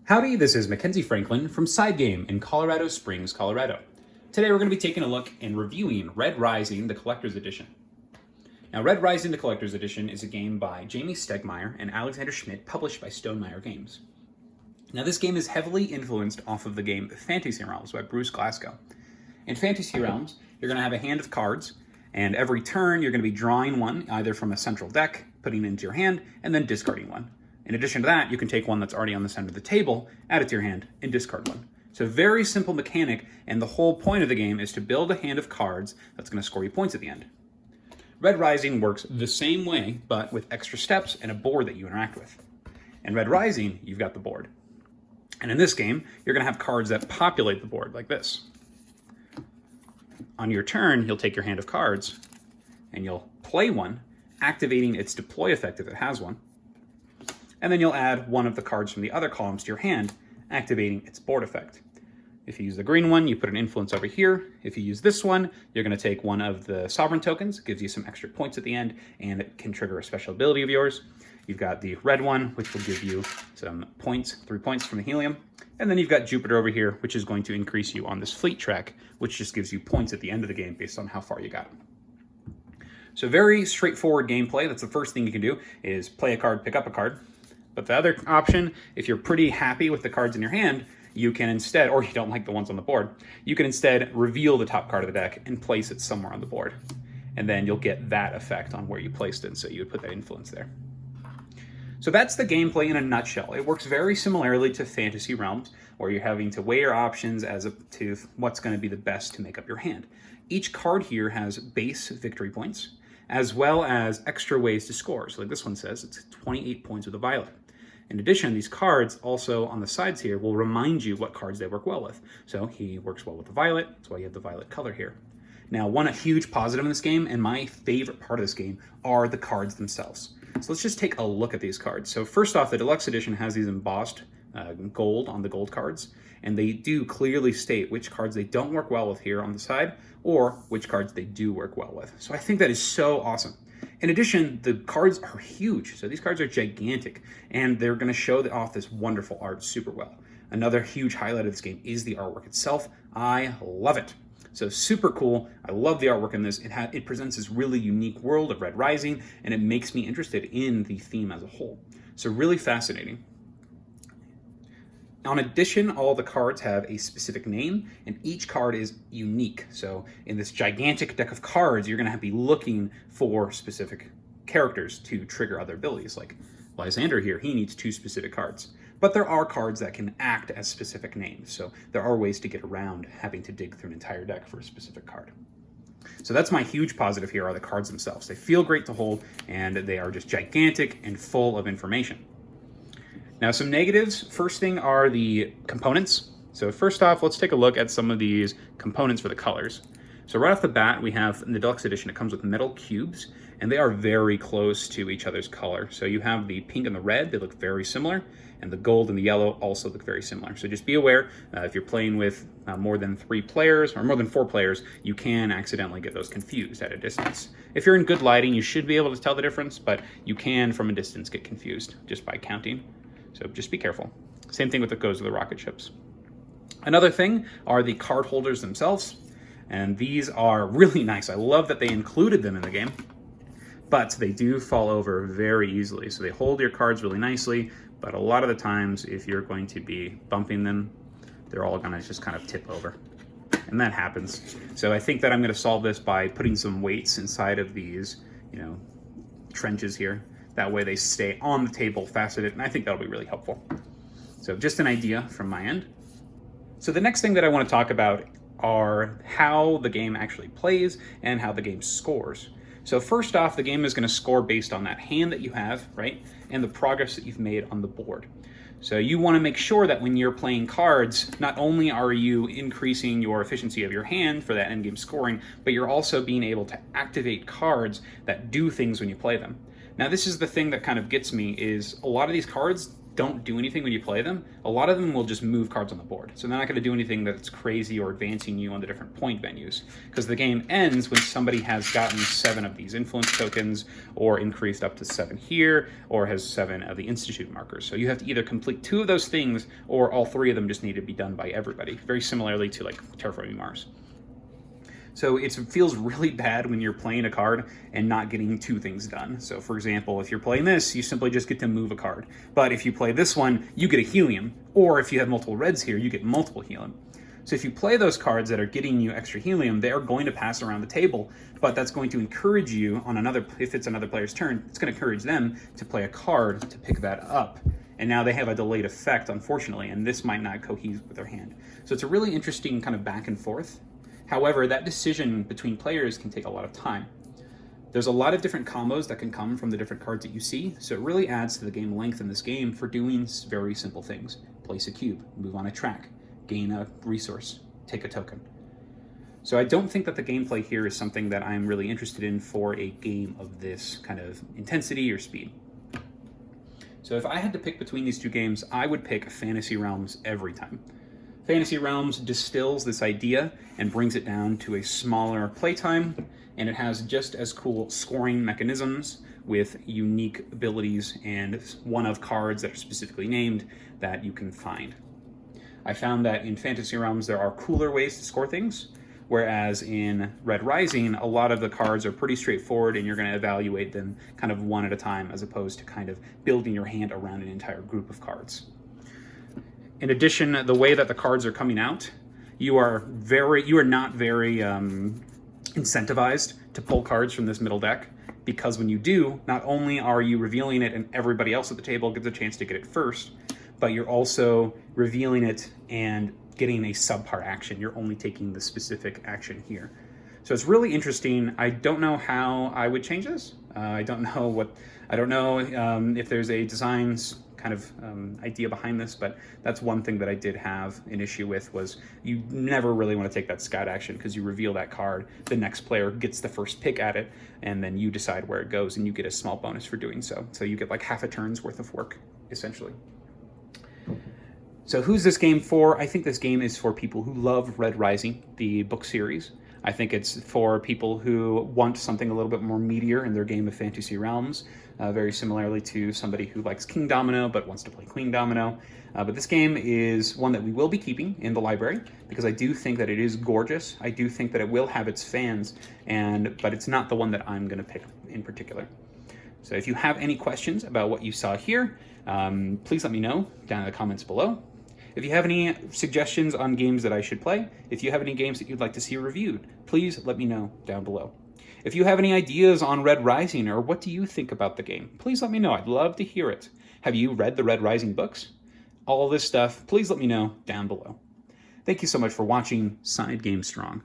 Howdy, this is Mackenzie Franklin from SideGame in Colorado Springs, Colorado. Today we're going to be taking a look and reviewing Red Rising, the Collector's Edition. Now, Red Rising, the Collector's Edition is a game by Jamie Stegmaier and Alexander Schmidt, published by Stone Meier Games. Now, this game is heavily influenced off of the game Fantasy Realms by Bruce Glasgow. In Fantasy Realms, you're going to have a hand of cards, and every turn you're going to be drawing one, either from a central deck, putting it into your hand, and then discarding one. In addition to that, you can take one that's already on the center of the table, add it to your hand, and discard one. So very simple mechanic, and the whole point of the game is to build a hand of cards that's going to score you points at the end. Red Rising works the same way, but with extra steps and a board that you interact with. In Red Rising, you've got the board. And in this game, you're going to have cards that populate the board like this. On your turn, you'll take your hand of cards, and you'll play one, activating its deploy effect if it has one. And then you'll add one of the cards from the other columns to your hand, activating its board effect. If you use the green one, you put an influence over here. If you use this one, you're going to take one of the sovereign tokens, gives you some extra points at the end, and it can trigger a special ability of yours. You've got the red one, which will give you some points, 3 points from the helium. And then you've got Jupiter over here, which is going to increase you on this fleet track, which just gives you points at the end of the game based on how far you got. So very straightforward gameplay. That's the first thing you can do, is play a card, pick up a card. But the other option, if you're pretty happy with the cards in your hand, you can instead, or you don't like the ones on the board, you can instead reveal the top card of the deck and place it somewhere on the board. And then you'll get that effect on where you placed it, so you would put that influence there. So that's the gameplay in a nutshell. It works very similarly to Fantasy Realms, where you're having to weigh your options as to what's going to be the best to make up your hand. Each card here has base victory points, as well as extra ways to score. So like this one says, it's 28 points with a violet. In addition, these cards also on the sides here will remind you what cards they work well with. So he works well with the violet, that's why you have the violet color here. Now, a huge positive in this game, and my favorite part of this game, are the cards themselves. So let's just take a look at these cards. So first off, the Deluxe Edition has these embossed gold on the gold cards, and they do clearly state which cards they don't work well with here on the side, or which cards they do work well with. So I think that is so awesome. In addition, the cards are huge. So these cards are gigantic, and they're going to show off this wonderful art super well. Another huge highlight of this game is the artwork itself. I love it. So super cool. I love the artwork in this. It presents this really unique world of Red Rising, and it makes me interested in the theme as a whole. So really fascinating. In addition, all the cards have a specific name, and each card is unique. So in this gigantic deck of cards, you're going to be looking for specific characters to trigger other abilities. Like Lysander here, he needs 2 specific cards. But there are cards that can act as specific names, so there are ways to get around having to dig through an entire deck for a specific card. So that's my huge positive here, are the cards themselves. They feel great to hold, and they are just gigantic and full of information. Now, some negatives. First thing are the components. So first off, let's take a look at some of these components for the colors. So right off the bat, we have in the Deluxe Edition, it comes with metal cubes, and they are very close to each other's color. So you have the pink and the red, they look very similar, and the gold and the yellow also look very similar. So just be aware, if you're playing with more than 3 players, or more than 4 players, you can accidentally get those confused at a distance. If you're in good lighting, you should be able to tell the difference, but you can from a distance get confused just by counting. So just be careful. Same thing goes with the rocket ships. Another thing are the card holders themselves, and these are really nice. I love that they included them in the game, but they do fall over very easily. So they hold your cards really nicely, but a lot of the times if you're going to be bumping them, they're all gonna just kind of tip over, and that happens. So I think that I'm gonna solve this by putting some weights inside of these, trenches here. That way they stay on the table faceted, and I think that'll be really helpful. So just an idea from my end. So the next thing that I want to talk about are how the game actually plays and how the game scores. So first off, the game is going to score based on that hand that you have, right? And the progress that you've made on the board. So you want to make sure that when you're playing cards, not only are you increasing your efficiency of your hand for that endgame scoring, but you're also being able to activate cards that do things when you play them. Now, this is the thing that kind of gets me, is a lot of these cards don't do anything when you play them, a lot of them will just move cards on the board. So they're not going to do anything that's crazy or advancing you on the different point venues, because the game ends when somebody has gotten 7 of these influence tokens, or increased up to 7 here, or has 7 of the institute markers. So you have to either complete 2 of those things, or all 3 of them just need to be done by everybody, very similarly to like Terraforming Mars. So it feels really bad when you're playing a card and not getting 2 things done. So for example, if you're playing this, you simply just get to move a card. But if you play this one, you get a helium. Or if you have multiple reds here, you get multiple helium. So if you play those cards that are getting you extra helium, they are going to pass around the table, but that's going to encourage you on if it's another player's turn, it's going to encourage them to play a card to pick that up. And now they have a delayed effect, unfortunately, and this might not cohere with their hand. So it's a really interesting kind of back and forth. However, that decision between players can take a lot of time. There's a lot of different combos that can come from the different cards that you see, so it really adds to the game length in this game for doing very simple things. Place a cube, move on a track, gain a resource, take a token. So I don't think that the gameplay here is something that I'm really interested in for a game of this kind of intensity or speed. So if I had to pick between these 2 games, I would pick Fantasy Realms every time. Fantasy Realms distills this idea and brings it down to a smaller playtime, and it has just as cool scoring mechanisms with unique abilities and one-of cards that are specifically named that you can find. I found that in Fantasy Realms there are cooler ways to score things, whereas in Red Rising, a lot of the cards are pretty straightforward and you're going to evaluate them kind of one at a time as opposed to kind of building your hand around an entire group of cards. In addition, the way that the cards are coming out, you are not very incentivized to pull cards from this middle deck, because when you do, not only are you revealing it and everybody else at the table gets a chance to get it first, but you're also revealing it and getting a subpar action. You're only taking the specific action here. So it's really interesting. I don't know how I would change this. I don't know if there's a designs kind of idea behind this, but that's one thing that I did have an issue with, was you never really want to take that scout action, because you reveal that card, the next player gets the first pick at it, and then you decide where it goes, and you get a small bonus for doing so. So you get like half a turn's worth of work, essentially. So who's this game for? I think this game is for people who love Red Rising, the book series. I think it's for people who want something a little bit more meatier in their game of Fantasy Realms, very similarly to somebody who likes King Domino but wants to play Queen Domino. But this game is one that we will be keeping in the library, because I do think that it is gorgeous. I do think that it will have its fans, but it's not the one that I'm going to pick in particular. So if you have any questions about what you saw here, please let me know down in the comments below. If you have any suggestions on games that I should play, if you have any games that you'd like to see reviewed, please let me know down below. If you have any ideas on Red Rising, or what do you think about the game, please let me know. I'd love to hear it. Have you read the Red Rising books? All this stuff, please let me know down below. Thank you so much for watching Side Game Strong.